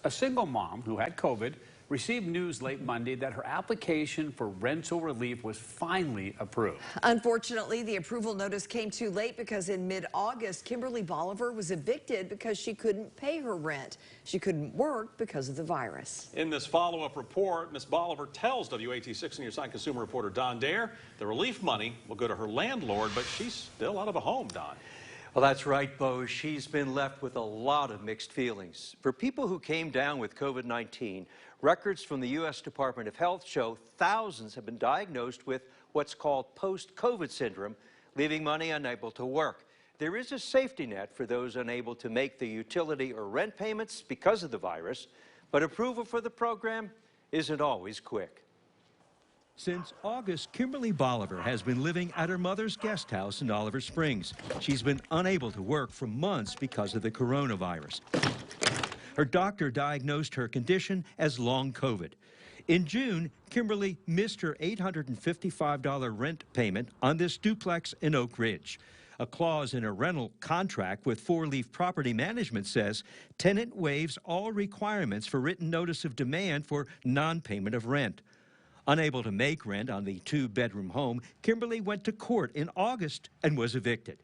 A single mom who had COVID received news late Monday that her application for rental relief was finally approved. Unfortunately, the approval notice came too late because in mid-August, Kimberly Bolivar was evicted because she couldn't pay her rent. She couldn't work because of the virus. In this follow-up report, Ms. Bolivar tells WAT6 News Side consumer reporter Don Dare the relief money will go to her landlord, but she's still out of a home, Don. Well, that's right, Bo. She's been left with a lot of mixed feelings. For people who came down with COVID-19, records from the U.S. Department of Health show thousands have been diagnosed with what's called post-COVID syndrome, leaving many unable to work. There is a safety net for those unable to make the utility or rent payments because of the virus, but approval for the program isn't always quick. Since August, Kimberly Bolivar has been living at her mother's guest house in Oliver Springs. She's been unable to work for months because of the coronavirus. Her doctor diagnosed her condition as long COVID. In June, Kimberly missed her $855 rent payment on this duplex in Oak Ridge. A clause in a rental contract with Four Leaf Property Management says tenant waives all requirements for written notice of demand for non-payment of rent. Unable to make rent on the two-bedroom home, Kimberly went to court in August and was evicted.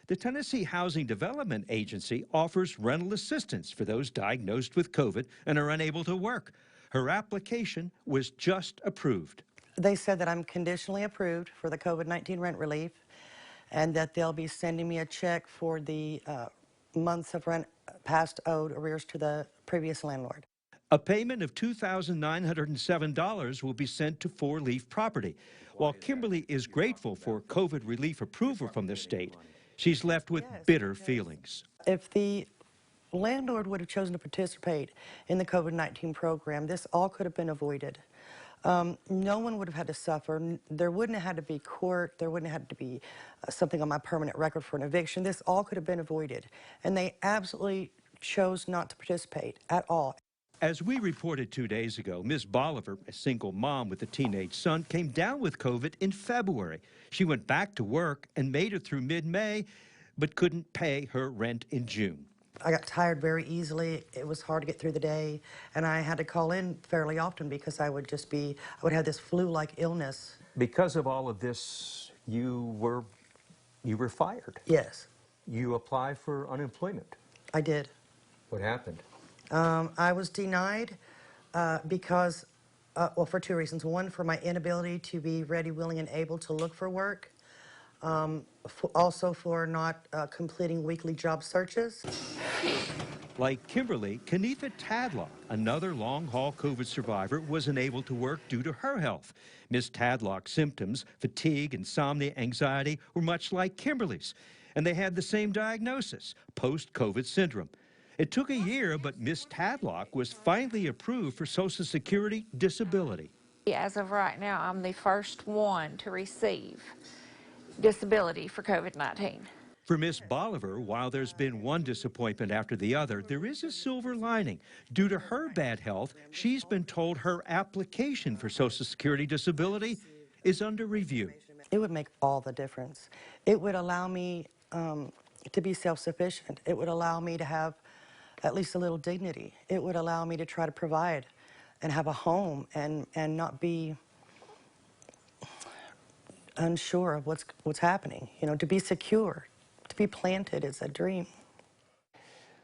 The Tennessee Housing Development Agency offers rental assistance for those diagnosed with COVID and are unable to work. Her application was just approved. They said that I'm conditionally approved for the COVID-19 rent relief and that they'll be sending me a check for the months of rent past owed arrears to the previous landlord. A payment of $2,907 will be sent to Four Leaf Property. While Kimberly is grateful for COVID relief approval from the state, she's left with bitter feelings. If the landlord would have chosen to participate in the COVID-19 program, this all could have been avoided. No one would have had to suffer. There wouldn't have had to be court. There wouldn't have had to be something on my permanent record for an eviction. This all could have been avoided. And they absolutely chose not to participate at all. As we reported 2 days ago, Ms. Bolivar, a single mom with a teenage son, came down with COVID in February. She went back to work and made it through mid-May, but couldn't pay her rent in June. I got tired very easily. It was hard to get through the day, and I had to call in fairly often because I would have this flu-like illness. Because of all of this, you were fired. Yes. You applied for unemployment. I did. What happened? I was denied because, well, for two reasons. One, for my inability to be ready, willing, and able to look for work. Also for not completing weekly job searches. Like Kimberly, Kenetha Tadlock, another long-haul COVID survivor, was unable to work due to her health. Ms. Tadlock's symptoms, fatigue, insomnia, anxiety, were much like Kimberly's, and they had the same diagnosis, post-COVID syndrome. It took a year, but Ms. Tadlock was finally approved for Social Security disability. As of right now, I'm the first one to receive disability for COVID-19. For Ms. Bolivar, while there's been one disappointment after the other, there is a silver lining. Due to her bad health, she's been told her application for Social Security disability is under review. It would make all the difference. It would allow me to be self-sufficient. It would allow me to have at least a little dignity. It would allow me to try to provide and have a home and not be unsure of what's happening. You know, to be secure, to be planted is a dream.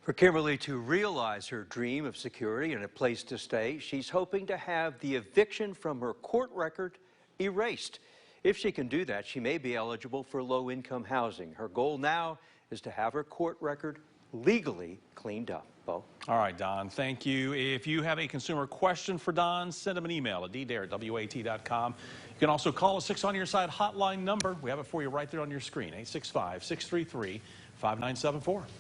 For Kimberly to realize her dream of security and a place to stay, she's hoping to have the eviction from her court record erased. If she can do that, she may be eligible for low-income housing. Her goal now is to have her court record legally cleaned up. Bo? All right, Don, thank you. If you have a consumer question for Don, send him an email at ddare@wat.com. You can also call a 6 on Your Side hotline number. We have it for you right there on your screen, 865-633-5974.